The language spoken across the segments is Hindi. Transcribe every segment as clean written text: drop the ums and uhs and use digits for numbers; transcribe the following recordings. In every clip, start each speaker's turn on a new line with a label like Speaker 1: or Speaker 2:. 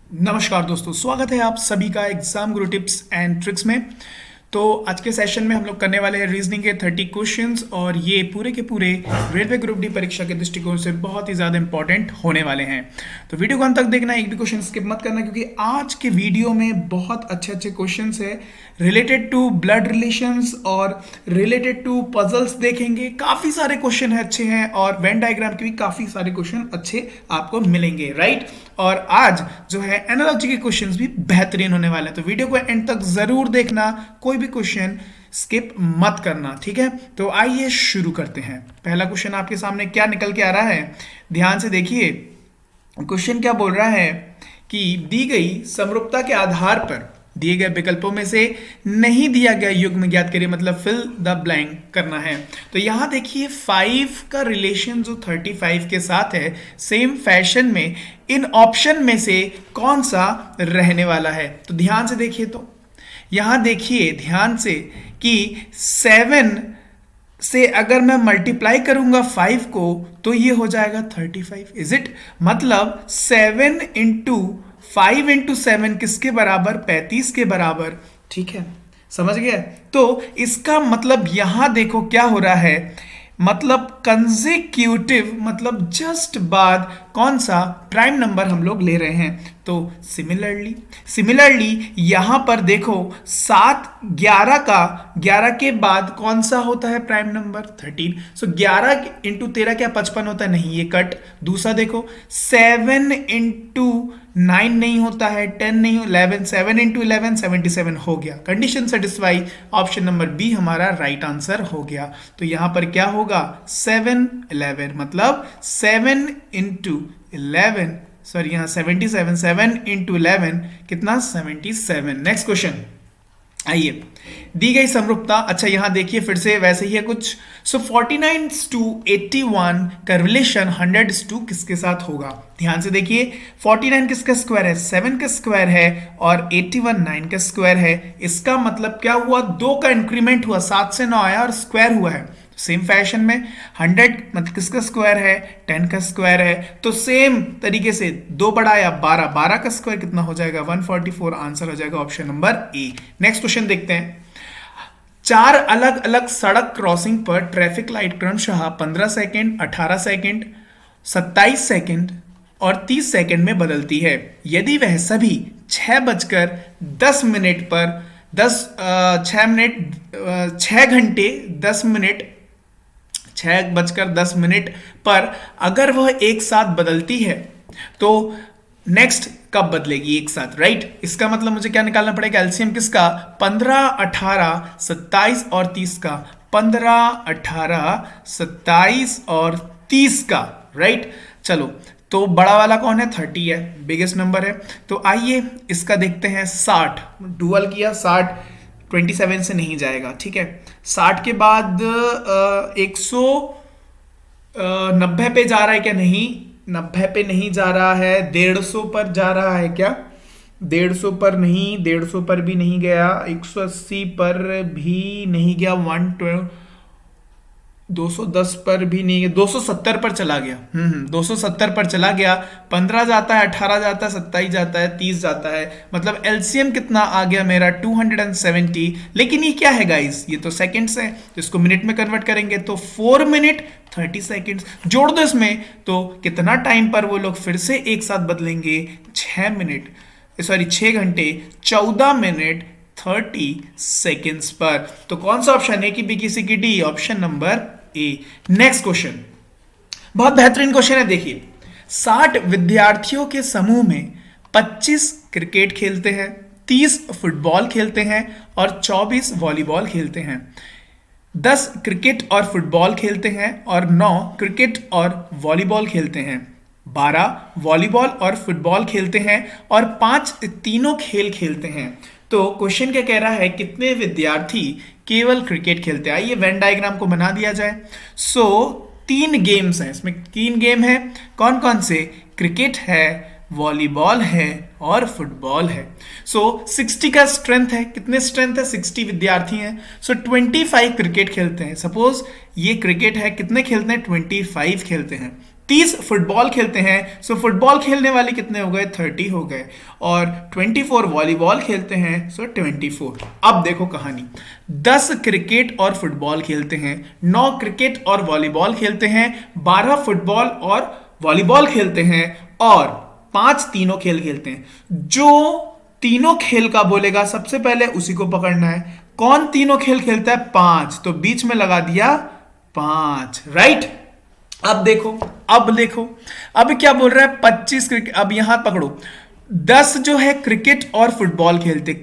Speaker 1: नमस्कार दोस्तों, स्वागत है आप सभी का exam Guru tips and tricks में। तो आज के सेशन में हम लोग करने वाले हैं रीजनिंग के 30 क्वेश्चंस और ये पूरे के पूरे रेलवे ग्रुप डी परीक्षा के दृष्टिकोण से बहुत ही ज़्यादा इंपॉर्टेंट होने वाले हैं। तो वीडियो को अंत तक देखना, एक भी क्वेश्चन स्किप मत करना, क्योंकि आज के वीडियो में बहुत अच्छे अच्छे क्वेश्चंस है रिलेटेड टू ब्लड रिलेशंस और रिलेटेड टू पजल्स देखेंगे। काफ़ी सारे क्वेश्चन है अच्छे हैं और वेन डायग्राम के भी काफ़ी सारे क्वेश्चन अच्छे आपको मिलेंगे, राइट। और आज जो है एनालॉजी के क्वेश्चंस भी बेहतरीन होने वाले हैं, तो वीडियो को एंड तक जरूर देखना, कोई भी क्वेश्चन स्किप मत करना, ठीक है। तो आइए शुरू करते हैं। पहला क्वेश्चन आपके सामने क्या निकल के आ रहा है, ध्यान से देखिए। क्वेश्चन क्या बोल रहा है कि दी गई समरूपता के आधार पर दिए गए विकल्पों में से नहीं दिया गया युग्म ज्ञात करिए, मतलब फिल द ब्लैंक करना है। तो यहां देखिए 5 का रिलेशन जो 35 के साथ है, सेम फैशन में इन ऑप्शन में से कौन सा रहने वाला है। तो ध्यान से देखिए, तो यहां देखिए ध्यान से कि 7 से अगर मैं मल्टीप्लाई करूंगा 5 को तो ये हो जाएगा 35, इज इट। मतलब 7 इंटू 5 इंटू 7 किसके बराबर, 35 के बराबर, ठीक है, समझ गए। तो इसका मतलब यहां देखो क्या हो रहा है, मतलब कंसेक्यूटिव, मतलब जस्ट बाद कौन सा प्राइम नंबर हम लोग ले रहे हैं। तो सिमिलरली यहां पर देखो 7 11 का 11 के बाद कौन सा होता है प्राइम नंबर, 13। सो 11 इंटू 13 क्या 55 होता है, नहीं, ये कट। दूसरा देखो 7 इंटू 9 नहीं होता है, 10 नहीं, 11, 7 इंटू 11 77 हो गया। Condition satisfy, option number B हमारा राइट आंसर हो गया। तो यहां पर क्या होगा 7 11, मतलब 7 इंटू 11, सॉरी यहाँ 77, 7 इंटू 11 कितना 77। नेक्स्ट क्वेश्चन आइए, दी गई समरूपता, अच्छा यहां देखिए फिर से वैसे ही है कुछ। सो 49:81 का रिलेशन 100:2 किसके साथ होगा। ध्यान से देखिए, 49 किसका स्क्वायर है, 7 का स्क्वायर है, और 81 9 का स्क्वायर है। इसका मतलब क्या हुआ, 2 का इंक्रीमेंट हुआ, 7 से 9 आया और स्क्वायर हुआ है। सेम फैशन में 100 मतलब किसका स्क्वायर है, 10 का स्क्वायर है। तो सेम तरीके से 2 बढ़ाया 12, 12 का स्क्वायर कितना हो जाएगा 144, आंसर हो जाएगा option number A. Next question देखते हैं। 4 अलग अलग सड़क क्रॉसिंग पर ट्रैफिक लाइट क्रमशः 15 सेकेंड, 18 सेकेंड, 27 सेकेंड और 30 सेकेंड में बदलती है। यदि वह सभी 6:10 पर 6 घंटे 10 मिनट 6:10 पर अगर वह एक साथ बदलती है तो नेक्स्ट कब बदलेगी, एक साथ, राइट। इसका मतलब मुझे क्या निकालना पड़ेगा, एलसीएम किसका, 15 18 27 और 30 का, 15 18 27 और 30 का, राइट। चलो, तो बड़ा वाला कौन है, 30 है, बिगेस्ट नंबर है। तो आइए इसका देखते हैं। 60 डुअल किया, 60 27 से नहीं जाएगा, ठीक है। 60 के बाद 190 पे जा रहा है क्या, नहीं, 90 पे नहीं जा रहा है। 150 पर जा रहा है क्या, 150 पर नहीं, 150 पर भी नहीं गया, 180 पर भी नहीं गया, 210 पर भी नहीं गया, 270 पर चला गया, 270 पर चला गया। 15 जाता है, 18 जाता है, 27 जाता है, 30 जाता है, मतलब एलसीएम कितना आ गया मेरा 270। लेकिन ये क्या है गाइस, ये तो सेकंड्स है, तो इसको मिनट में कन्वर्ट करेंगे तो 4 मिनट 30 सेकंड्स जोड़ दो इसमें, तो कितना टाइम पर वो लोग फिर से एक साथ बदलेंगे, 6 घंटे 14 मिनट 30 सेकेंड्स पर। तो कौन सा ऑप्शन है, कि बी, की सी, की D, option number A. Next question बहुत बेहतरीन क्वेश्चन है, देखिए। 60 विद्यार्थियों के समूह में 25 क्रिकेट खेलते हैं, 30 फुटबॉल खेलते हैं और 24 वॉलीबॉल खेलते हैं। 10 क्रिकेट और फुटबॉल खेलते हैं और 9 क्रिकेट और वॉलीबॉल खेलते हैं। 12 वॉलीबॉल और फुटबॉल खेलते हैं और 5 तीनों खेल खेलते हैं। तो क्वेश्चन क्या कह रहा है, कितने विद्यार्थी केवल क्रिकेट खेलते हैं। आइए वेन डायग्राम को बना दिया जाए। सो 3 गेम्स हैं, इसमें 3 गेम है, कौन कौन से, क्रिकेट है, वॉलीबॉल है और फुटबॉल है। सो 60 का स्ट्रेंथ है, कितने स्ट्रेंथ है, 60 विद्यार्थी हैं। सो 25 क्रिकेट खेलते हैं। सपोज ये क्रिकेट है, कितने खेलते हैं, 25 खेलते हैं। 30 फुटबॉल खेलते हैं, सो फुटबॉल खेलने वाले कितने हो गए, 30 हो गए, और 24 वॉलीबॉल खेलते हैं, सो 24। अब देखो कहानी, 10 क्रिकेट और फुटबॉल खेलते हैं, 9 क्रिकेट और वॉलीबॉल खेलते हैं, 12 फुटबॉल और वॉलीबॉल खेलते हैं, और 5 तीनों खेल खेलते हैं। जो तीनों खेल का बोलेगा सबसे पहले उसी को पकड़ना है। कौन तीनों खेल खेलता है, 5, तो बीच में लगा दिया 5, राइट। अब देखो, अब क्या बोल रहा है, 25 क्रिकेट, अब यहां पकड़ो, 10 जो है क्रिकेट और फुटबॉल खेलते,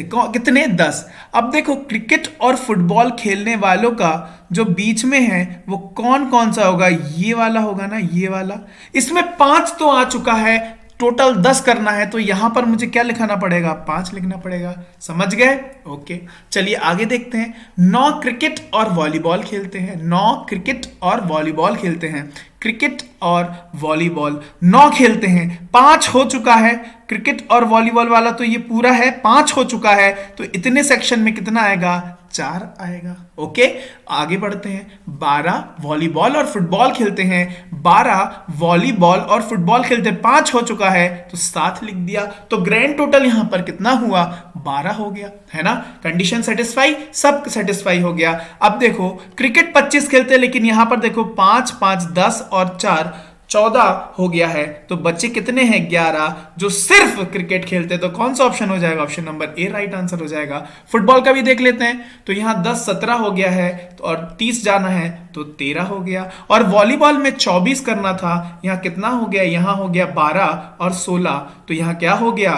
Speaker 1: कितने, 10। अब देखो क्रिकेट और फुटबॉल खेलने वालों का जो बीच में है वो कौन कौन सा होगा, ये वाला होगा ना, ये वाला। इसमें 5 तो आ चुका है, टोटल 10 करना है, तो यहां पर मुझे क्या लिखाना पड़ेगा, 5 लिखना पड़ेगा। समझ गए, ओके। चलिए आगे देखते हैं। 9 क्रिकेट और वॉलीबॉल खेलते हैं, 9 क्रिकेट और वॉलीबॉल खेलते हैं, क्रिकेट और वॉलीबॉल 9 खेलते हैं, 5 हो चुका है क्रिकेट और वॉलीबॉल वाला, तो ये पूरा है, 5 हो चुका है, तो इतने सेक्शन में कितना आएगा, 4 आएगा। ओके, आगे बढ़ते हैं। 12 वॉलीबॉल और फुटबॉल खेलते हैं, 12 वॉलीबॉल और फुटबॉल खेलते हैं, 5 हो चुका है तो 7 लिख दिया, तो ग्रैंड टोटल यहां पर कितना हुआ, 12 हो गया, है ना। कंडीशन सेटिस्फाई, सब सेटिस्फाई हो गया। अब देखो क्रिकेट 25 खेलते हैं, लेकिन यहां पर देखो 5 5 10 और 4 14 हो गया है, तो बच्चे कितने हैं, 11 जो सिर्फ क्रिकेट खेलते हैं। तो कौन सा ऑप्शन हो जाएगा, option number A right answer हो जाएगा। फुटबॉल का भी देख लेते हैं, तो यहां 10 17 हो गया है, तो और 30 जाना है तो 13 हो गया, और वॉलीबॉल में 24 करना था, यहां कितना हो गया, यहां हो गया 12 और 16, तो यहां क्या हो गया,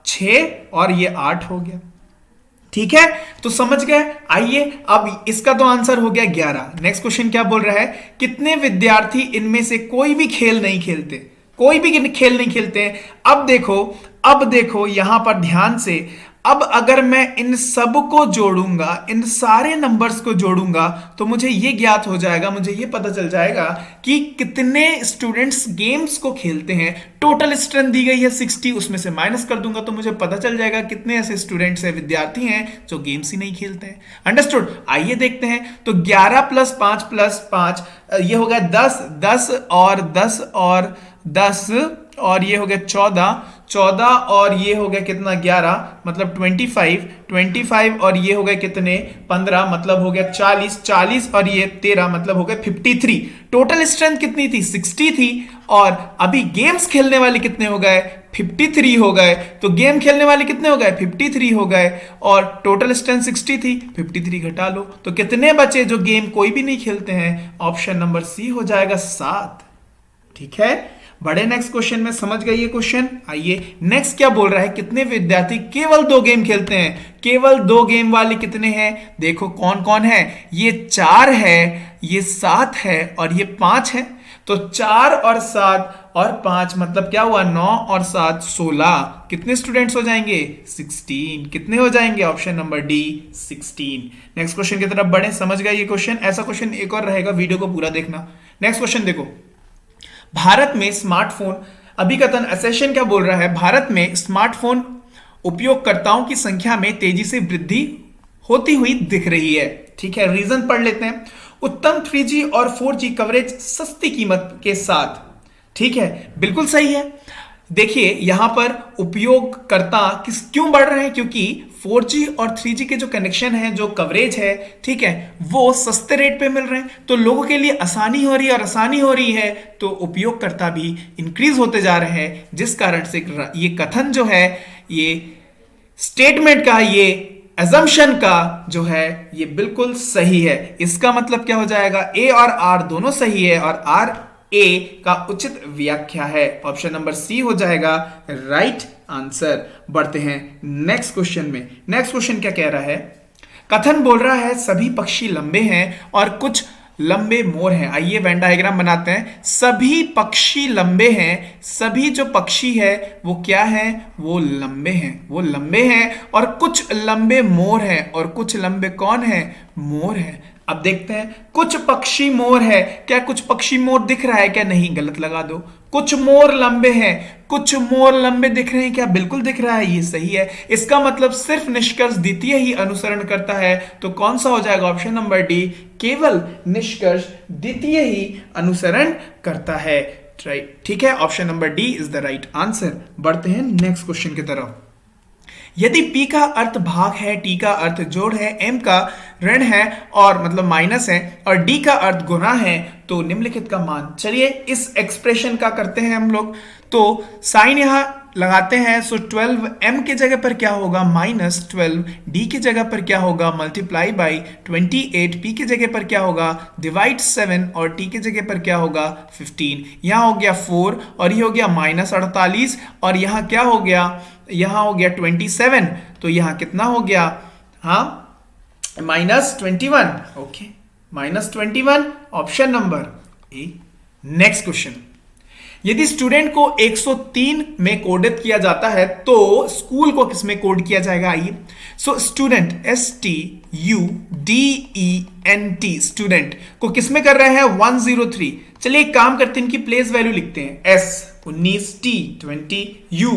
Speaker 1: 6 और ये 8 हो गया। ठीक है, तो समझ गए। आइए अब इसका तो आंसर हो गया 11। नेक्स्ट क्वेश्चन क्या बोल रहा है, कितने विद्यार्थी इनमें से कोई भी खेल नहीं खेलते, कोई भी खेल नहीं खेलते हैं। अब देखो यहां पर ध्यान से, अब अगर मैं इन सब को जोड़ूंगा, इन सारे नंबर्स को जोड़ूंगा, तो मुझे ये ज्ञात हो जाएगा, मुझे ये पता चल जाएगा कि कितने स्टूडेंट्स गेम्स को खेलते हैं। टोटल स्ट्रेंथ दी गई है 60, उसमें से माइनस कर दूंगा तो मुझे पता चल जाएगा कितने ऐसे स्टूडेंट्स हैं, विद्यार्थी हैं जो गेम्स ही नहीं खेलते हैं। अंडरस्टूड। आइए देखते हैं, तो 11 + 5 + 5 ये हो गया 10, 10 और 10 और 10, और ये हो गया 14, 14 और ये हो गया कितना, 11, मतलब 25, 25 और ये हो गए कितने, 15, मतलब हो गया 40, 40 और ये 13, मतलब हो गया 53। टोटल स्ट्रेंथ कितनी थी, 60 थी, और अभी गेम्स खेलने वाले कितने हो गए, 53 हो गए। तो गेम खेलने वाले कितने हो गए, 53 हो गए, और टोटल स्ट्रेंथ 60 थी, 53 घटा लो, तो कितने बचे जो गेम कोई भी नहीं खेलते हैं, ऑप्शन नंबर सी हो जाएगा 7। ठीक है, बड़े नेक्स्ट क्वेश्चन में, समझ गए ये क्वेश्चन। आइए नेक्स्ट क्या बोल रहा है, कितने विद्यार्थी केवल 2 गेम खेलते हैं, केवल 2 गेम वाले कितने हैं, देखो कौन कौन है, ये 4 है, ये 7 है और ये 5 है। तो 4 और 7 और 5 मतलब क्या हुआ, 9 और 7 16, कितने स्टूडेंट्स हो जाएंगे, 16। कितने हो जाएंगे, option number D 16। Next question की तरफ बढ़े, समझ गए ये क्वेश्चन। ऐसा क्वेश्चन एक और रहेगा, वीडियो को पूरा देखना। नेक्स्ट क्वेश्चन देखो, भारत में स्मार्टफोन अभिकथन एसेशन क्या बोल रहा है, भारत में स्मार्टफोन उपयोगकर्ताओं की संख्या में तेजी से वृद्धि होती हुई दिख रही है। ठीक है, रीजन पढ़ लेते हैं। उत्तम 3G और 4G कवरेज सस्ती कीमत के साथ। ठीक है, बिल्कुल सही है। देखिए यहां पर उपयोगकर्ता क्यों बढ़ रहे हैं, क्योंकि 4G और 3G के जो कनेक्शन है, जो कवरेज है, ठीक है, वो सस्ते रेट पे मिल रहे हैं, तो लोगों के लिए आसानी हो रही है, और आसानी हो रही है तो उपयोगकर्ता भी इंक्रीज होते जा रहे हैं, जिस कारण से ये कथन जो है, ये स्टेटमेंट का, ये एजम्पशन का जो है, ये बिल्कुल सही है। इसका मतलब क्या हो जाएगा, ए और आर दोनों सही है, और आर ए का उचित व्याख्या है, ऑप्शन नंबर सी हो जाएगा राइट आंसर। बढ़ते हैं नेक्स्ट क्वेश्चन में। नेक्स्ट क्वेश्चन क्या कह रहा है, कथन बोल रहा है सभी पक्षी लंबे हैं और कुछ लंबे मोर हैं। आइए वेन डायग्राम बनाते हैं। सभी पक्षी लंबे हैं, सभी जो पक्षी है वो क्या है, वो लंबे हैं, वो लंबे हैं, और कुछ लंबे मोर हैं, और कुछ लंबे कौन है, मोर है। अब देखते हैं, कुछ पक्षी मोर है, क्या कुछ पक्षी मोर दिख रहा है क्या, नहीं, गलत लगा दो। कुछ मोर लंबे हैं, कुछ मोर लंबे दिख रहे हैं क्या? बिल्कुल दिख रहा है, ये सही है। इसका मतलब सिर्फ निष्कर्ष द्वितीय ही अनुसरण करता है, तो कौन सा हो जाएगा? ऑप्शन नंबर डी, केवल निष्कर्ष द्वितीय ही अनुसरण करता है। राइट, ठीक है, option number D is the right answer. बढ़ते हैं नेक्स्ट क्वेश्चन की तरफ। यदि P का अर्थ भाग है, T का अर्थ जोड़ है, M का ऋण है और मतलब माइनस है और D का अर्थ गुणा है, तो निम्नलिखित का मान। चलिए इस एक्सप्रेशन का करते हैं हम लोग। तो साइन यहां लगाते हैं, सो 12M के जगह पर क्या होगा? -12, D की जगह पर क्या होगा? मल्टीप्लाई बाई 28, P की जगह पर क्या होगा? डिवाइड 7 और T की जगह पर क्या होगा? 15। यहां हो गया 4 और ये हो गया -48 और यहां क्या हो गया? यहां हो गया 27, तो यहां कितना हो गया? हाँ, -21। Okay, -21, option number A. Next question. यदि स्टूडेंट को 103 में कोडित किया जाता है तो स्कूल को किस में कोड किया जाएगा? आइए, सो स्टूडेंट, STUDENT, स्टूडेंट को किस में कर रहे हैं? 103। चलिए एक काम करते हैं, इनकी प्लेस वैल्यू लिखते हैं। S 19, T 20, U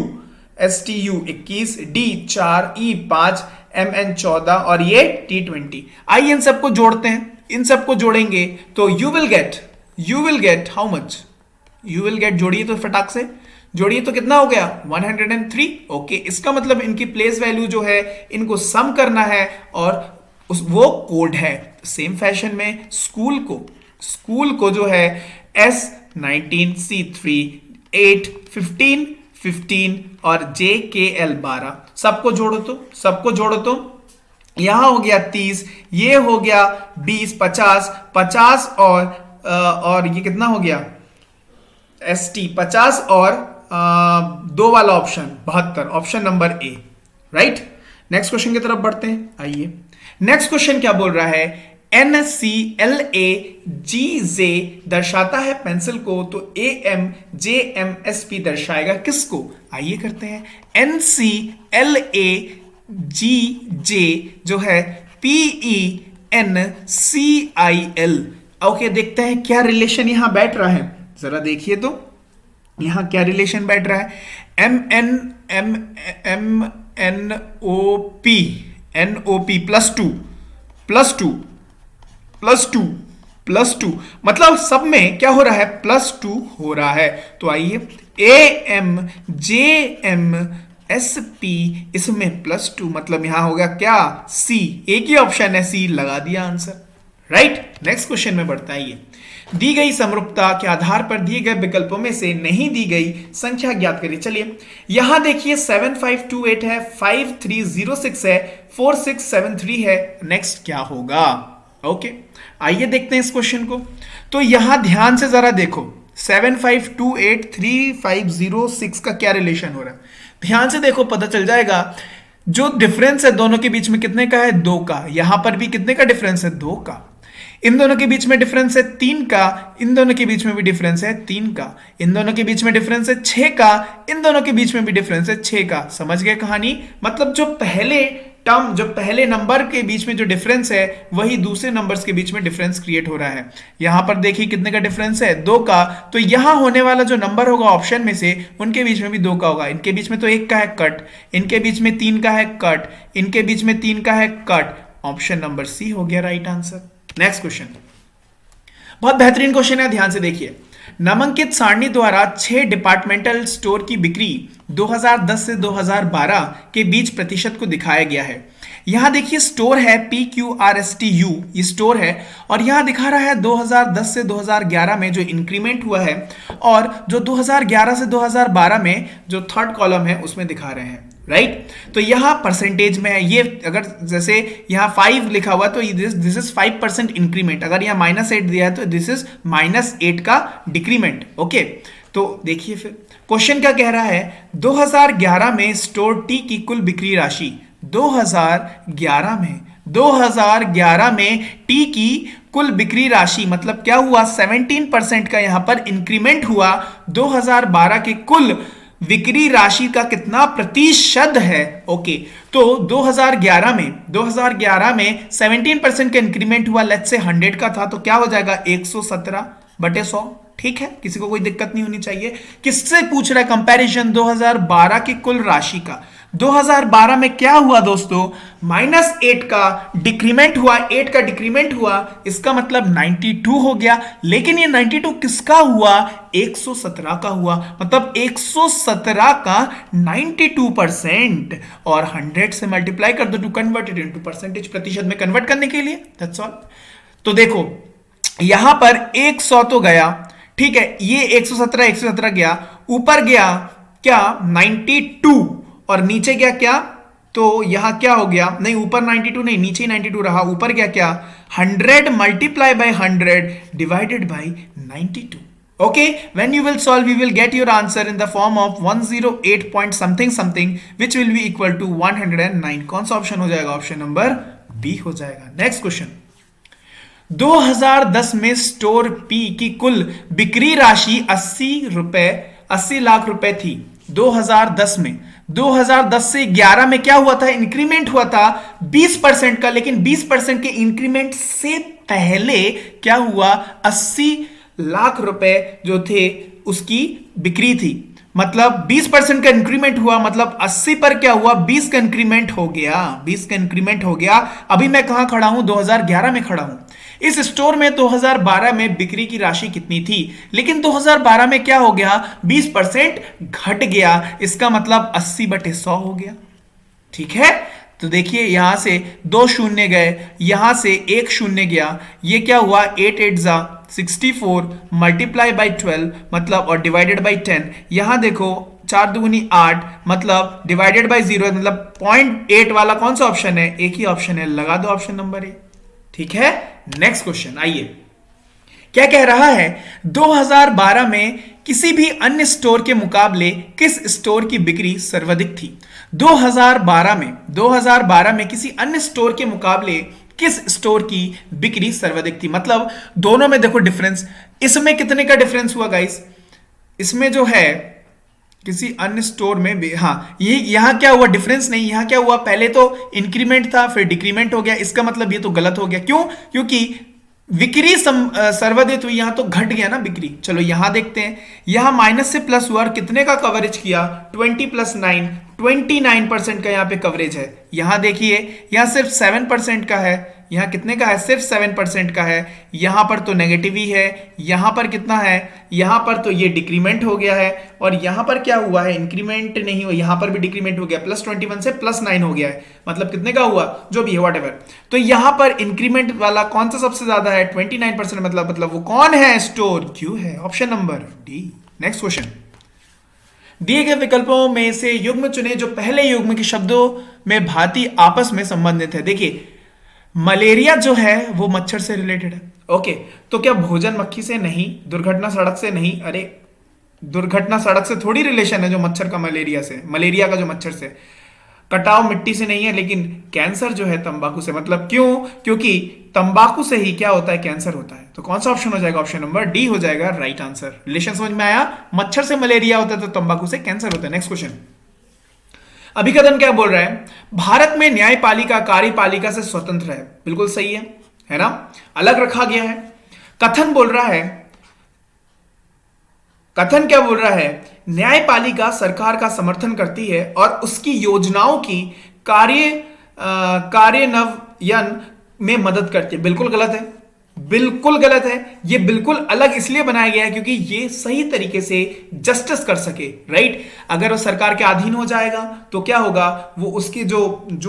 Speaker 1: STU 21, D 4, E 5, MN 14 और ये T 20। आइए इन सबको जोड़ते हैं। इन सबको जोड़ेंगे तो you will get how much? You will get, जोड़िए तो फटाक से जोड़िए तो कितना हो गया? 103। ओके, इसका मतलब इनकी प्लेस वैल्यू जो है इनको सम करना है और वो कोड है। सेम फैशन में स्कूल को जो है S 19, C 3, 8, 15 और JKL 12, सबको जोड़ो तो यहां हो गया 30, ये हो गया 20, 50 और ये कितना हो गया? ST 50 और 2 वाला option 72, option number A. Right, next question की तरफ बढ़ते हैं। आइए, नेक्स्ट क्वेश्चन क्या बोल रहा है? NCLAGJ दर्शाता है पेंसिल को, तो AMJMSP दर्शाएगा किसको? आइए करते हैं। NCLAGJ जो है PENCIL। ओके, देखते हैं क्या रिलेशन यहां बैठ रहा है। जरा देखिए तो यहां क्या रिलेशन बैठ रहा है। NOP +2 मतलब सब में क्या हो रहा है? +2 हो रहा है। तो आइए, AMJMSP इसमें +2 मतलब यहां होगा क्या? C। एक ही ऑप्शन है, C, लगा दिया आंसर। राइट, नेक्स्ट क्वेश्चन में बढ़ता है। ये दी गई समरूपता के आधार पर दिए गए विकल्पों में से नहीं दी गई संख्या ज्ञात करिए। चलिए यहां देखिए 7528 है, 5306 है, 4673 है। नेक्स्ट क्या होगा? ओके, आइए देखते हैं इस क्वेश्चन को। तो यहां ध्यान से जरा देखो, 7528 3506 का क्या रिलेशन हो रहा है? ध्यान से देखो, पता चल जाएगा। जो डिफरेंस है दोनों के बीच में कितने का है? 2 का। यहां पर भी कितने का डिफरेंस है? 2 का। इन दोनों के बीच में डिफरेंस है 3 का, इन दोनों के बीच में भी डिफरेंस है 3 का, इन दोनों के बीच में डिफरेंस है 6 का, इन दोनों के बीच में भी डिफरेंस है 6 का। समझ गए कहानी? मतलब जो पहले नंबर के बीच में जो डिफरेंस है वही दूसरे नंबर्स के बीच में डिफरेंस क्रिएट हो रहा है। यहां पर देखिए कितने का डिफरेंस है? 2 का। तो यहां होने वाला जो नंबर होगा ऑप्शन में से, उनके बीच में भी 2 का होगा। इनके बीच में तो 1 का है कट, इनके बीच में 3 का है कट, इनके बीच में 3 का है कट। ऑप्शन नंबर सी हो गया राइट आंसर। नेक्स्ट क्वेश्चन, बहुत बेहतरीन क्वेश्चन है, ध्यान से देखिए। नामांकित सारणी द्वारा 6 डिपार्टमेंटल स्टोर की बिक्री 2010 से 2012 के बीच प्रतिशत को दिखाया गया है। यहां देखिए स्टोर है PQRSTU, ये स्टोर है, और यहां दिखा रहा है 2010 से 2011 में जो इंक्रीमेंट हुआ है, और जो 2011 से 2012 में जो थर्ड कॉलम है उसमें दिखा रहे हैं। राइट, तो यहां परसेंटेज में है। ये अगर जैसे यहां 5 लिखा हुआ तो दिस इज 5% इंक्रीमेंट, अगर यहां -8 दिया है तो दिस इज -8 का डिक्रीमेंट। ओके, तो देखिए फिर क्वेश्चन क्या कह रहा है? 2011 में स्टोर टी की कुल बिक्री राशि 2011 में टी की कुल बिक्री राशि मतलब क्या हुआ? 17% का यहां पर इंक्रीमेंट हुआ। 2012 के कुल बिक्री राशि का कितना प्रतिशत है? ओके, तो 2011 में 17% का इंक्रीमेंट हुआ, लेट्स से 100 का था, तो क्या हो जाएगा? 117/100। ठीक है, किसी को कोई दिक्कत नहीं होनी चाहिए। किससे पूछ रहा है कंपैरिजन 2012 की कुल राशि का। 2012 में क्या हुआ दोस्तों, -8 का डिक्रीमेंट हुआ, 8 का डिक्रीमेंट हुआ, इसका मतलब 92 हो गया। लेकिन ये 92 किसका हुआ, 117 का हुआ, मतलब 117 का 92%, और 100 से मल्टीप्लाई कर दो to convert it into percentage, प्रतिशत में कन्वर्ट करने के लिए, दैट्स ऑल। तो देखो यहां पर 100 तो गया, ठीक है, ये 117 गया, ऊपर गया क्या 92, और नीचे गया क्या, तो यहां क्या हो गया, नहीं ऊपर 92 नहीं, नीचे 92 रहा, ऊपर गया क्या 100 multiply by 100 divided by 92। Okay, when you will solve, you will get your answer in the form of 108 point something something, which will be equal to 109। कौन सा ऑप्शन हो जाएगा, ऑप्शन नंबर बी हो जाएगा। नेक्स्ट क्वेश्चन, 2010 में स्टोर पी की कुल बिक्री राशि 80 लाख रुपए थी 2010 में। 2010 से 11 में क्या हुआ था, इंक्रीमेंट हुआ था 20% का, लेकिन 20% के इंक्रीमेंट से पहले क्या हुआ, 80 लाख रुपए जो थे उसकी बिक्री थी, मतलब 20% का इंक्रीमेंट हुआ, मतलब 80 पर क्या हुआ, 20 का इंक्रीमेंट हो गया, 20 का इंक्रीमेंट हो गया। अभी मैं कहां खड़ा हूं, 2011 में खड़ा हूं। इस स्टोर में 2012 में बिक्री की राशि कितनी थी, लेकिन 2012 में क्या हो गया, 20% घट गया, इसका मतलब 80/100 हो गया। ठीक है, तो देखिए यहां से 2 शून्य गए, यहां से 1 शून्य गया, ये क्या हुआ 8 8 जा 64 मल्टीप्लाई बाई 12 मतलब और डिवाइडेड बाई 10। यहां देखो 4 दूनी 8 मतलब डिवाइडेड बाई 0 मतलब 0.8 वाला कौन सा ऑप्शन है, एक ही ऑप्शन है, लगा दो ऑप्शन नंबर ए। ठीक है, नेक्स्ट क्वेश्चन आइए, क्या कह रहा है, 2012 में किसी भी अन्य स्टोर के मुकाबले किस स्टोर की बिक्री सर्वाधिक थी। 2012 में किसी अन्य स्टोर के मुकाबले किस स्टोर की बिक्री सर्वाधिक थी, मतलब दोनों में देखो डिफरेंस, इसमें कितने का डिफरेंस हुआ गाइस, इसमें जो है किसी अन्य स्टोर में, हाँ ये यहां क्या हुआ, डिफरेंस नहीं, यहां क्या हुआ, पहले तो इंक्रीमेंट था फिर डिक्रीमेंट हो गया, इसका मतलब ये तो गलत हो गया। क्यों, क्योंकि बिक्री सर्वाधिक हुई, यहां तो घट गया ना बिक्री। चलो यहां देखते हैं, यहां माइनस से प्लस हुआ और कितने का कवरेज किया, 20 + 9 29% का यहां पे कवरेज है। यहां देखिए यहां सिर्फ 7% का है, यहां कितने का है, सिर्फ 7% का है। यहां पर तो नेगेटिव ही है, यहां पर कितना है, यहां पर तो ये डिक्रीमेंट हो गया है, और यहां पर क्या हुआ है, इंक्रीमेंट नहीं हुआ, यहां पर भी डिक्रीमेंट हो गया, +21 से +9 हो गया है, मतलब कितने का हुआ, जो भी है व्हाटएवर। तो यहां पर इंक्रीमेंट वाला कौन सा सबसे ज्यादा है, 29%, मतलब वो कौन है, स्टोर क्यू है, option number D. Next question, दिए गए विकल्पों में से युग्म चुने जो पहले युग्म के शब्दों में भांति आपस में संबंधित है। देखिए मलेरिया जो है वो मच्छर से रिलेटेड है, ओके, तो क्या भोजन मक्खी से नहीं, दुर्घटना सड़क से नहीं, अरे दुर्घटना सड़क से थोड़ी रिलेशन है जो मच्छर का मलेरिया से, मलेरिया का जो मच्छर से, कटाव मिट्टी से नहीं है, लेकिन कैंसर जो है तंबाकू से, मतलब क्यों, क्योंकि तंबाकू से ही क्या होता है, कैंसर होता है। तो कौन सा ऑप्शन हो जाएगा, ऑप्शन नंबर डी हो जाएगा राइट आंसर। रिलेशन समझ में आया, मच्छर से मलेरिया होता है तो तंबाकू से कैंसर होता है। नेक्स्ट क्वेश्चन, अभिकथन क्या बोल रहा है, भारत में न्यायपालिका कार्यपालिका से स्वतंत्र है, बिल्कुल सही है ना, अलग रखा गया है। कथन बोल रहा है, कथन क्या बोल रहा है, न्यायपालिका सरकार का समर्थन करती है और उसकी योजनाओं की कार्यान्वयन में मदद करती है। बिल्कुल गलत है, बिल्कुल गलत है, ये बिल्कुल अलग इसलिए बनाया गया है क्योंकि ये सही तरीके से जस्टिस कर सके, राइट। अगर वो सरकार के अधीन हो जाएगा तो क्या होगा, वो उसके जो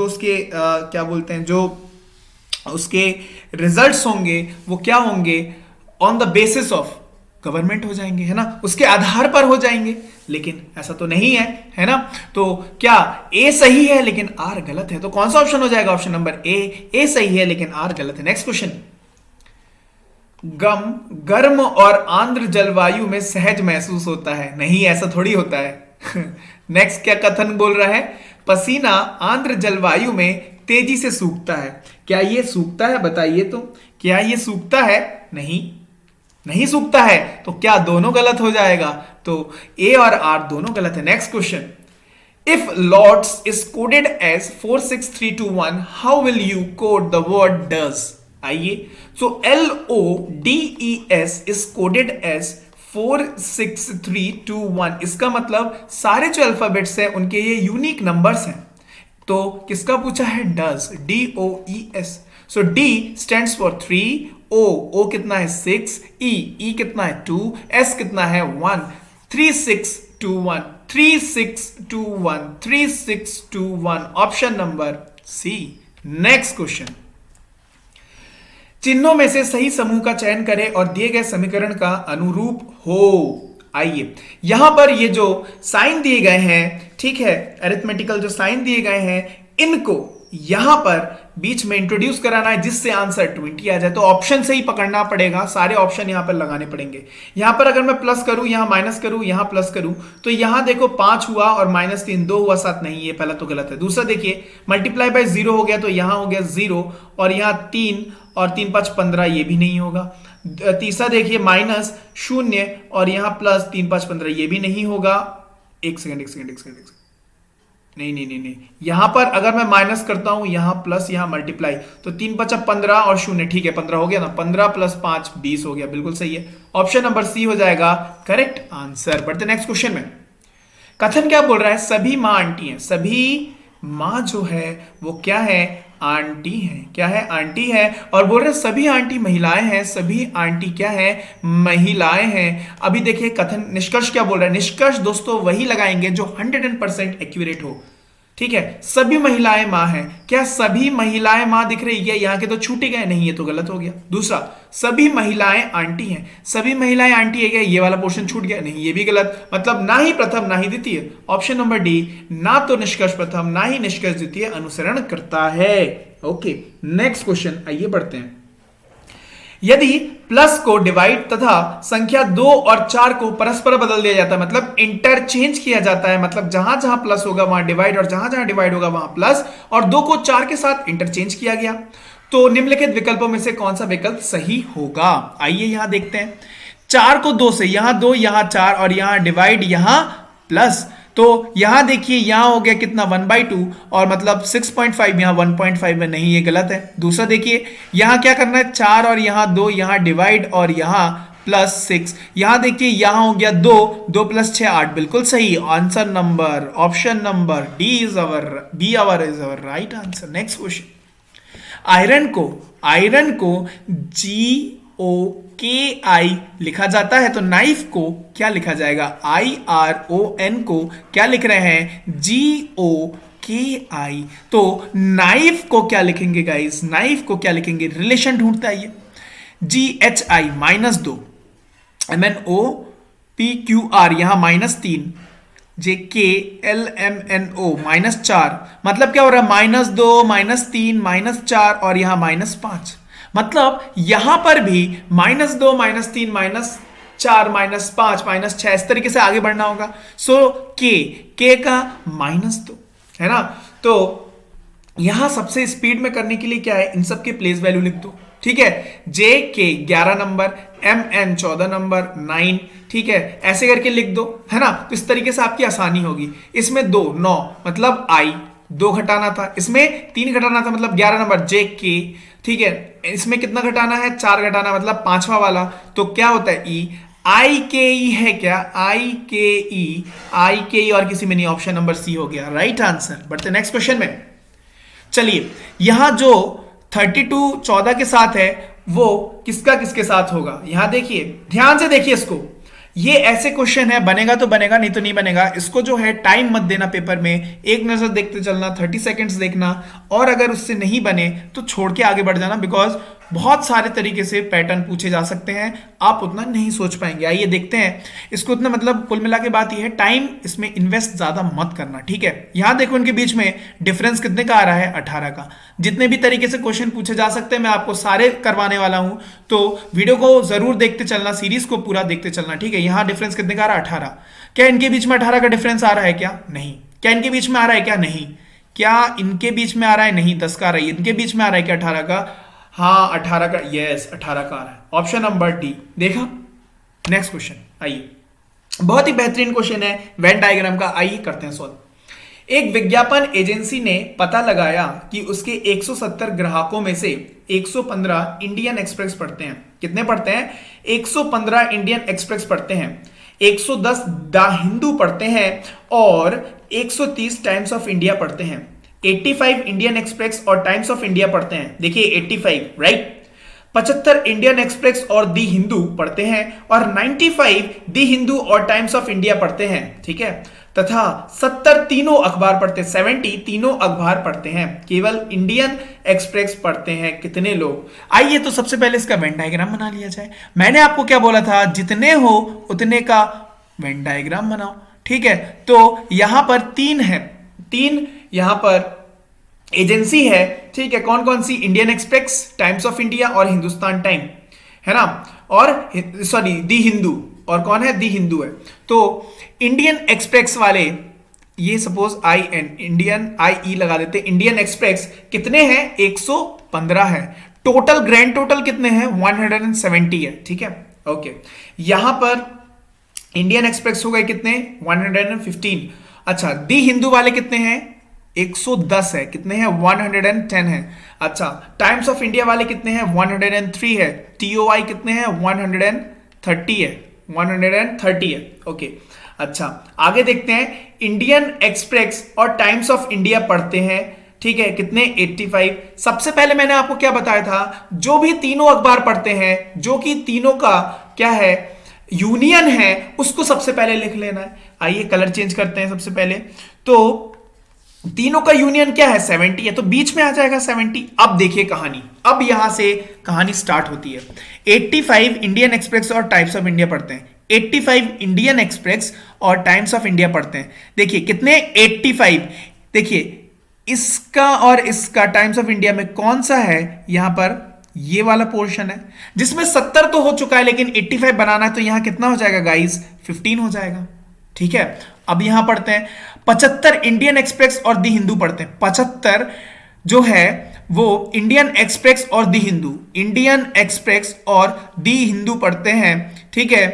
Speaker 1: उसके क्या बोलते हैं, जो उसके रिजल्ट्स होंगे वो क्या होंगे, on the basis of government हो जाएंगे, है ना, उसके आधार पर हो जाएंगे। लेकिन ऐसा तो नहीं है ना। तो क्या ए सही है लेकिन आर गलत है, तो कौन सा ऑप्शन हो जाएगा, ऑप्शन नंबर ए सही है लेकिन आर गलत है। नेक्स्ट क्वेश्चन, गर्म और आर्द्र जलवायु में सहज महसूस होता है, नहीं ऐसा थोड़ी होता है। नेक्स्ट क्या कथन बोल रहा है, पसीना आर्द्र जलवायु में तेजी से सूखता है। क्या ये सूखता है, बताइए तो, क्या ये सूखता है, नहीं सूखता है, तो क्या दोनों गलत हो जाएगा, तो ए और आर दोनों गलत है। Next question, if lots is coded as 46321 how will you code the word does. आइए, so LODES is coded as 46321। इसका मतलब सारे जो अल्फाबेट्स हैं उनके ये यूनिक नंबर्स हैं। तो किसका पूछा है? Does, DOES। So D stands for 3, O कितना है 6, E कितना है 2, S कितना है 1। 3621, 3621, 3621, option number C. Next question, चिन्हों में से सही समूह का चयन करें और दिए गए समीकरण का अनुरूप हो। आइए यहां पर ये जो साइन दिए गए हैं, ठीक है, अरिथमेटिकल जो साइन दिए गए हैं, इनको यहां पर बीच में इंट्रोड्यूस कराना है जिससे आंसर 20 आ जाए। तो ऑप्शन से ही पकड़ना पड़ेगा, सारे ऑप्शन यहां पर लगाने पड़ेंगे। यहां पर अगर मैं प्लस करूं, यहां माइनस करूं, यहां प्लस करूं, तो यहां देखो 5 हुआ और -3, 2 हुआ 7, नहीं, ये पहला तो गलत है। दूसरा देखिए मल्टीप्लाई बाय 0 हो गया, तो यहां हो गया 0 और यहां 3 और 3 5 15, ये भी नहीं होगा। तीसरा देखिए -0 और यहां प्लस 3 5 15, ये भी नहीं होगा। एक सेकंड, नहीं, यहां पर अगर मैं माइनस करता हूं, यहां प्लस, यहां मल्टीप्लाई, तो 3 5 15 और 0, ठीक है 15 हो गया ना, 15 + 5 20 हो गया, बिल्कुल सही है। ऑप्शन नंबर सी हो जाएगा करेक्ट आंसर। बढ़ते नेक्स्ट क्वेश्चन में। कथन क्या बोल रहा है? सभी मां आंटी हैं। सभी मां जो है वो क्या है? आंटी है। क्या है? आंटी है। और बोल रहे सभी आंटी महिलाएं हैं। सभी आंटी क्या है? महिलाएं हैं। अभी देखिए कथन, निष्कर्ष क्या बोल रहा है? निष्कर्ष दोस्तों वही लगाएंगे जो 100% एक्यूरेट हो, ठीक है। सभी महिलाएं मां हैं। क्या सभी महिलाएं मां दिख रही है? यहां के तो छूटे गए, नहीं, ये तो गलत हो गया। दूसरा, सभी महिलाएं आंटी हैं। सभी महिलाएं आंटी है क्या? ये वाला पोर्शन छूट गया, नहीं, ये भी गलत। मतलब ना ही प्रथम ना ही द्वितीय। ऑप्शन नंबर डी, ना तो निष्कर्ष प्रथम ना ही निष्कर्ष द्वितीय अनुसरण करता है। ओके, नेक्स्ट क्वेश्चन, आइए बढ़ते हैं। यदि प्लस को डिवाइड तथा संख्या 2 और 4 को परस्पर बदल दिया जाता है, मतलब इंटरचेंज किया जाता है, मतलब जहां जहां प्लस होगा वहां डिवाइड और जहां जहां डिवाइड होगा वहां प्लस, और 2 को 4 के साथ इंटरचेंज किया गया, तो निम्नलिखित विकल्पों में से कौन सा विकल्प सही होगा? आइए यहां देखते हैं। 4 को 2 से, यहां 2 यहां 4 और यहां डिवाइड यहां प्लस, तो यहां देखिए यहां हो गया कितना 1/2 और मतलब 6.5, यहां 1.5 में, नहीं, ये गलत है। दूसरा देखिए यहां क्या करना है? 4 और यहां 2, यहां डिवाइड और यहां +6, यहां देखिए यहां हो गया 2, 2 + 6 8, बिल्कुल सही। Answer number, option number D is our right answer. Next question, iron को GOKI लिखा जाता है, तो नाइफ को क्या लिखा जाएगा? IRON को क्या लिख रहे हैं? GOKI। तो नाइफ को क्या लिखेंगे गाइस? नाइफ को क्या लिखेंगे? रिलेशन ढूंढता है ये। GHI -2, MNOPQR यहां -3, JKLMNO -4, मतलब क्या हो रहा है? -2, -3, -4 और यहां -5, मतलब यहां पर भी -2, -3, -4, -5, -6, इस तरीके से आगे बढ़ना होगा। सो के का -2 है ना, तो यहां सबसे स्पीड में करने के लिए क्या है? इन सबके प्लेस वैल्यू लिख दो, ठीक है। JK 11 नंबर, MN 14 नंबर, 9, ठीक है, ऐसे करके लिख दो, है ना। तो इस तरीके से आपकी आसानी होगी। इसमें 2 9 मतलब I 2 घटाना था, इसमें 3 घटाना था मतलब 11 नंबर JK, ठीक है। इसमें कितना घटाना है? 4 घटाना मतलब 5वां वाला, तो क्या होता है? E IKE है क्या? IKE और किसी में नहीं, ऑप्शन नंबर सी हो गया राइट आंसर। बढ़ते नेक्स्ट क्वेश्चन में। चलिए यहां जो 32 14 के साथ है वो किसका किसके साथ होगा? यहां देखिए, ध्यान से देखिए इसको, ये ऐसे क्वेश्चन है, बनेगा तो बनेगा नहीं तो नहीं बनेगा। इसको जो है टाइम मत देना पेपर में, एक नजर देखते चलना, 30 सेकंड्स देखना, और अगर उससे नहीं बने तो छोड़ के आगे बढ़ जाना, बिकॉज बहुत सारे तरीके से पैटर्न पूछे जा सकते हैं, आप उतना नहीं सोच पाएंगे। आइए देखते हैं इसको। उतना मतलब कुल मिला के बात यह है, टाइम इसमें इन्वेस्ट ज्यादा मत करना, ठीक है। यहां देखो इनके बीच में डिफरेंस कितने का आ रहा है? 18 का। जितने भी तरीके से क्वेश्चन पूछे जा सकते हैं मैं आपको सारे करवाने वाला हूं, तो वीडियो को जरूर देखते चलना, सीरीज को पूरा देखते चलना, ठीक है। यहां डिफरेंस कितने का आ रहा है? 18। क्या इनके बीच में 18 का डिफरेंस आ रहा है क्या? नहीं। क्या इनके बीच में आ रहा है क्या? नहीं। क्या इनके बीच में आ रहा है? नहीं। 10 का आ रहा है। इनके बीच में आ रहा है क्या 18 का? हाँ 18 का, यस 18 का आ रहा है। Option number D. देखा। नेक्स्ट क्वेश्चन आइए, बहुत ही बेहतरीन क्वेश्चन है वेन डायग्राम का, आइए करते हैं सॉल्व। एक विज्ञापन एजेंसी ने पता लगाया कि उसके 170 ग्राहकों में से 115 इंडियन एक्सप्रेस पढ़ते हैं। कितने पढ़ते हैं? 115 इंडियन एक्सप्रेस पढ़ते हैं, 110 द हिंदू पढ़ते हैं और 130 टाइम्स ऑफ इंडिया पढ़ते हैं। 85 इंडियन एक्सप्रेस और टाइम्स ऑफ इंडिया पढ़ते हैं। देखिए 85, राइट। 75 इंडियन एक्सप्रेस और दी हिंदू पढ़ते हैं और 95 दी हिंदू और टाइम्स ऑफ इंडिया पढ़ते हैं, ठीक है। तथा 70 तीनों अखबार पढ़ते हैं, 70 तीनों अखबार पढ़ते हैं। केवल इंडियन एक्सप्रेस पढ़ते हैं कितने लोग? आइए तो सबसे पहले इसका वेन डायग्राम बना लिया जाए। मैंने आपको क्या बोला था? जितने हो उतने का वेन डायग्राम बनाओ, ठीक है। तो यहां पर 3 है, 3 यहां पर एजेंसी है, ठीक है। कौन कौन सी? Indian Express, Times of India और हिंदुस्तान टाइम, है ना। और सॉरी दी हिंदू, और कौन है? दी हिंदू है। तो इंडियन एक्सप्रेस वाले, ये सपोज इंडियन आई लगा देते, इंडियन एक्सप्रेस कितने हैं? 115 है। टोटल ग्रैंड टोटल कितने हैं? 170 है, ठीक है, ओके। यहां पर इंडियन एक्सप्रेस हो गए कितने? 115। अच्छा, दी हिंदू वाले कितने हैं? 110 है। कितने हैं? 110 है। अच्छा, टाइम्स ऑफ इंडिया वाले कितने हैं? 103 है। टीओआई कितने हैं? 130 है, 130 है, ओके। अच्छा, आगे देखते हैं। इंडियन एक्सप्रेस और टाइम्स ऑफ इंडिया पढ़ते हैं, ठीक है, कितने? 85। सबसे पहले मैंने आपको क्या बताया था? जो भी तीनों अखबार पढ़ते हैं, जो कि तीनों का क्या है? यूनियन है, उसको सबसे पहले लिख लेना है। आइए कलर चेंज करते हैं सबसे पहले। तो तीनों का यूनियन क्या है? 70 है, तो बीच में आ जाएगा 70। अब देखिए कहानी, अब यहां से कहानी स्टार्ट होती है। 85 इंडियन एक्सप्रेस और टाइम्स ऑफ इंडिया पढ़ते हैं, 85 इंडियन एक्सप्रेस और टाइम्स ऑफ इंडिया पढ़ते हैं। देखिए कितने? 85। देखिए इसका और इसका टाइम्स ऑफ इंडिया में कौन सा है? यहां पर ये वाला पोर्शन है, जिसमें 70 तो हो चुका है, लेकिन 85 बनाना है, तो यहां कितना हो जाएगा गाइस? 15 हो जाएगा, ठीक है। अब यहां पढ़ते हैं 75 इंडियन एक्सप्रेस और दी हिंदू पढ़ते हैं। 75 जो है वो इंडियन एक्सप्रेस और दी हिंदू, इंडियन एक्सप्रेस और दी हिंदू पढ़ते हैं, ठीक है।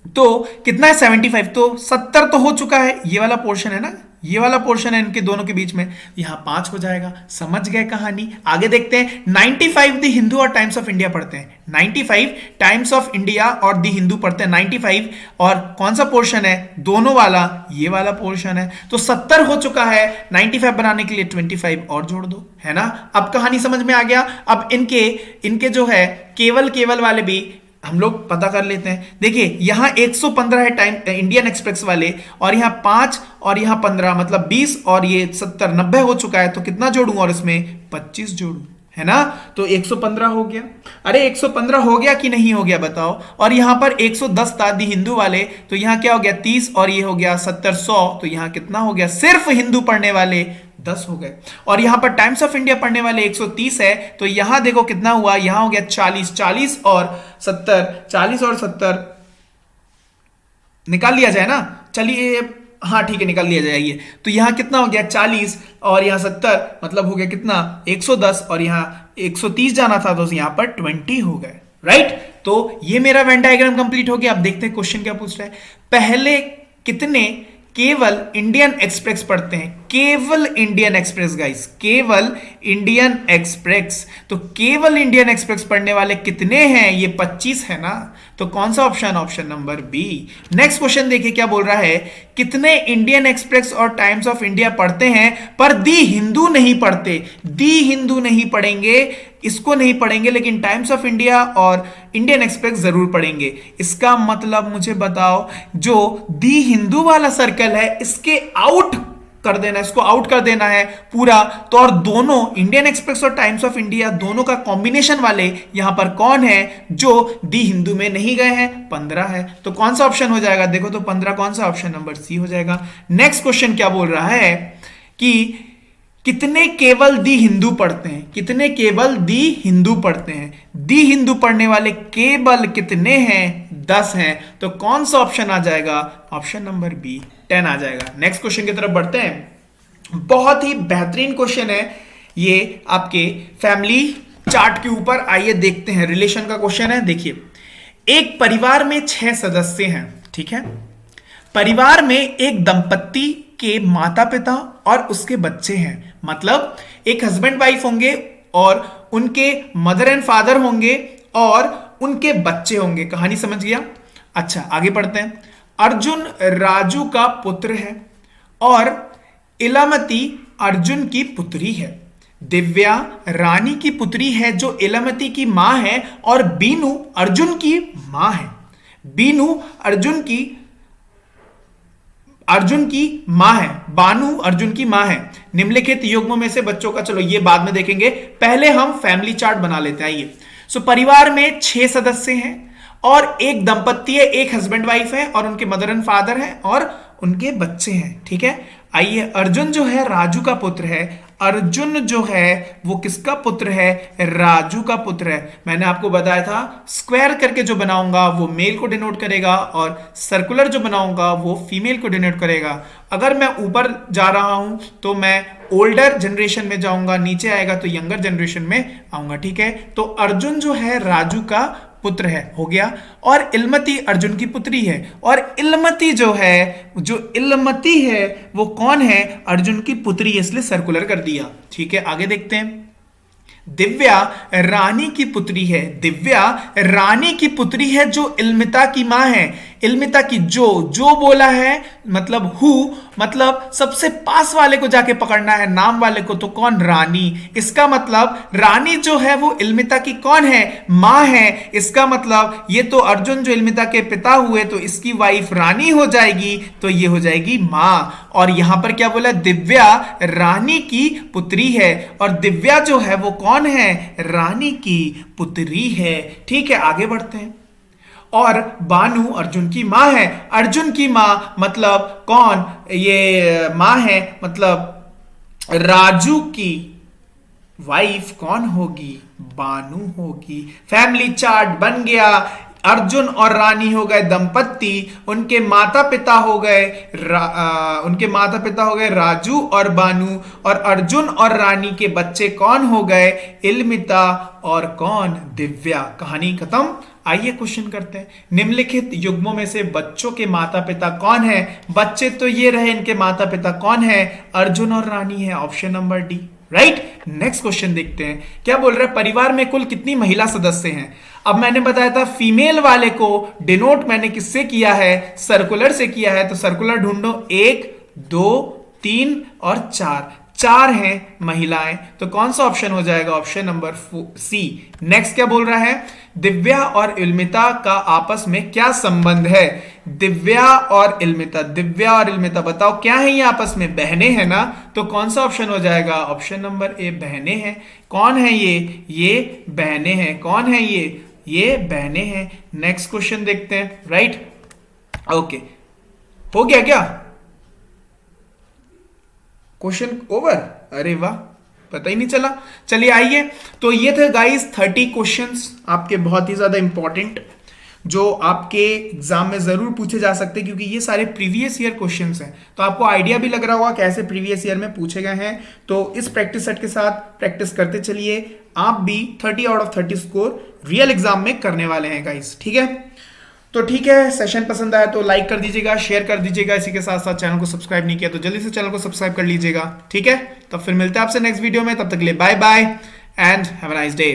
Speaker 1: तो कितना है? 75। तो 70 तो हो चुका है, ये वाला पोर्शन है ना, ये वाला पोर्शन है इनके दोनों के बीच में, यहां 5 हो जाएगा। समझ गए कहानी? आगे देखते हैं। 95 दी हिंदू और टाइम्स ऑफ इंडिया पढ़ते हैं, 95 टाइम्स ऑफ इंडिया और दी हिंदू पढ़ते हैं 95, और कौन सा पोर्शन है? दोनों वाला, ये वाला पोर्शन है। तो 70 हो चुका है, 95 बनाने के लिए 25 और जोड़ दो, है ना। अब कहानी समझ में आ गया। अब इनके जो है केवल वाले भी हम लोग पता कर लेते हैं। देखिए यहां 115 है टाइम इंडियन एक्सप्रेस वाले, और यहां 5 और यहां 15, मतलब 20, और ये 70, 90 हो चुका है। तो कितना जोड़ूं? और इसमें 25 जोड़ूं, है ना। तो 115 हो गया। अरे 115 हो गया कि नहीं हो गया बताओ। और यहां पर 110 था दी हिंदू वाले, तो यहां क्या हो गया? 30, और ये हो गया 70, 100। तो यहां कितना हो गया? सिर्फ हिंदू पढ़ने वाले 10 हो गए। और यहां पर टाइम्स ऑफ इंडिया पढ़ने वाले 130 है, तो यहां देखो कितना हुआ? यहां हो गया 40, 40 और 70, 40 और 70 निकाल लिया जाए ना। चलिए हाँ ठीक है, निकाल लिया जाए। तो यहां कितना हो गया? 40 और यहां 70, मतलब हो गया कितना? 110, और यहां 130 जाना था, तो यहां पर 20 हो गए, राइट। तो ये मेरा वेन डायग्राम कंप्लीट हो गया। अब देखते हैं क्वेश्चन क्या पूछ रहा है। पहले कितने केवल इंडियन एक्सप्रेस पढ़ते हैं? केवल इंडियन एक्सप्रेस गाइस, केवल इंडियन एक्सप्रेस। तो केवल इंडियन एक्सप्रेस पढ़ने वाले कितने हैं? ये 25 है ना। तो कौन सा option? Option number B. Next question देखिए क्या बोल रहा है। कितने इंडियन एक्सप्रेस और टाइम्स ऑफ इंडिया पढ़ते हैं पर दी हिंदू नहीं पढ़ते? दी हिंदू नहीं पढ़ेंगे, इसको नहीं पढ़ेंगे, लेकिन टाइम्स ऑफ इंडिया और इंडियन एक्सप्रेस जरूर पढ़ेंगे। इसका मतलब मुझे बताओ, जो दी हिंदू वाला सर्कल है इसके आउट कर देना, इसको आउट कर देना है पूरा। तो और दोनों इंडियन एक्सप्रेस और टाइम्स ऑफ इंडिया दोनों का कॉम्बिनेशन वाले यहां पर कौन है जो दी हिंदू में नहीं गए हैं? 15 है। तो कौन सा ऑप्शन हो जाएगा? देखो तो 15 कौन सा? ऑप्शन नंबर सी हो जाएगा। नेक्स्ट क्वेश्चन क्या बोल रहा है कि कितने केवल दी हिंदू पढ़ते हैं? कितने केवल दी हिंदू पढ़ते हैं? दी हिंदू पढ़ने वाले केवल कितने हैं? 10 हैं। तो कौन सा ऑप्शन आ जाएगा? ऑप्शन नंबर बी, 10 आ जाएगा। नेक्स्ट क्वेश्चन की तरफ बढ़ते हैं। बहुत ही बेहतरीन क्वेश्चन है ये, आपके फैमिली चार्ट के ऊपर। आइए देखते हैं, रिलेशन का क्वेश्चन है। देखिए, एक परिवार में 6 सदस्य हैं, ठीक है। परिवार में एक दंपत्ति के माता पिता और उसके बच्चे हैं, मतलब एक हस्बैंड वाइफ होंगे और उनके मदर एंड फादर होंगे और उनके बच्चे होंगे। कहानी समझ गया? अच्छा आगे पढ़ते हैं। अर्जुन राजू का पुत्र है और इलामती अर्जुन की पुत्री है। दिव्या रानी की पुत्री है जो इलामती की मां है और बीनू अर्जुन की मां है। बीनू अर्जुन की मां है। बानू अर्जुन की मां है। निम्नलिखित युग्मों में से बच्चों का, चलो ये बाद में देखेंगे, पहले हम फैमिली चार्ट बना लेते हैं। आइए। सो परिवार में 6 सदस्य हैं और एक दंपत्ति है, एक हस्बैंड वाइफ है और उनके मदर एंड फादर हैं और उनके बच्चे हैं। ठीक है। आइए, अर्जुन जो है राजू का पुत्र है। अर्जुन जो है वो किसका पुत्र है? राजू का पुत्र है। मैंने आपको बताया था स्क्वायर करके जो बनाऊंगा वो मेल को डिनोट करेगा और सर्कुलर जो बनाऊंगा वो फीमेल को डिनोट करेगा। अगर मैं ऊपर जा रहा हूं तो मैं ओल्डर जनरेशन में जाऊंगा, नीचे आएगा तो यंगर जनरेशन में आऊंगा। ठीक है। तो अर्जुन जो है राजू का पुत्र है, हो गया। और इलमती अर्जुन की पुत्री है और इलमती जो इलमती है वो कौन है? अर्जुन की पुत्री है, इसलिए सर्कुलर कर दिया। ठीक है। आगे देखते हैं। दिव्या रानी की पुत्री है। दिव्या रानी की पुत्री है जो इल्मिता की मां है। इल्मिता की जो बोला है मतलब हु, मतलब सबसे पास वाले को जाके पकड़ना है, नाम वाले को, तो कौन? रानी। इसका मतलब रानी जो है वो इल्मिता की कौन है? मां है। इसका मतलब ये तो अर्जुन जो इल्मिता के पिता हुए तो इसकी वाइफ रानी हो जाएगी, तो ये हो जाएगी मां। और यहां पर क्या बोला? दिव्या रानी की पुत्री है और दिव्या जो है वो कौन है? रानी की पुत्री है। ठीक है। आगे बढ़ते हैं। और बानू अर्जुन की मां है। अर्जुन की मां मतलब कौन? ये मां है मतलब राजू की वाइफ कौन होगी? बानू होगी। फैमिली चार्ट बन गया। अर्जुन और रानी हो गए दंपत्ति, उनके माता पिता हो गए राजू और बानू, और अर्जुन और रानी के बच्चे कौन हो गए? इल्मिता और कौन? दिव्या। कहानी खत्म। आइए क्वेश्चन करते हैं। निम्नलिखित युग्मों में से बच्चों के माता पिता कौन है? बच्चे तो ये रहे, इनके माता पिता कौन है? अर्जुन और रानी है। Option number D, right. Next question देखते हैं। क्या बोल रहा है? परिवार में कुल कितनी महिला सदस्य हैं? अब मैंने बताया था फीमेल वाले को डिनोट मैंने किससे किया है? सर्कुलर से किया है। तो सर्कुलर ढूंढो। 1 2 3 और 4 हैं महिलाएं। तो कौन सा ऑप्शन हो जाएगा? Option number C. नेक्स्ट क्या बोल रहा है? दिव्या और इल्मिता का आपस में क्या संबंध है? दिव्या और इल्मिता बताओ क्या है? ये आपस में बहनें हैं ना। तो कौन सा ऑप्शन हो जाएगा? ऑप्शन नंबर ए, बहनें हैं। कौन है ये बहनें हैं। कौन है ये बहनें हैं। नेक्स्ट क्वेश्चन देखते हैं। राइट, ओके, हो गया क्या क्वेश्चन? ओवर। अरे वाह, पता ही नहीं चला। चलिए आइए, तो ये थे गाइस 30 क्वेश्चंस आपके बहुत ही ज्यादा इंपॉर्टेंट, जो आपके एग्जाम में जरूर पूछे जा सकते हैं, क्योंकि ये सारे प्रीवियस ईयर क्वेश्चंस हैं। तो आपको आइडिया भी लग रहा होगा कैसे प्रीवियस ईयर में पूछे गए हैं। तो इस प्रैक्टिस सेट के साथ प्रैक्टिस करते चलिए। आप भी 30 out of 30 score real exam में करने वाले हैं गाइस। ठीक है, तो ठीक है, सेशन पसंद आया तो लाइक कर दीजिएगा, शेयर कर दीजिएगा। इसी के साथ साथ चैनल को सब्सक्राइब नहीं किया तो जल्दी से चैनल को सब्सक्राइब कर लीजिएगा। ठीक है, तब फिर मिलते हैं आपसे नेक्स्ट वीडियो में। तब तक के लिए bye bye and have a nice day.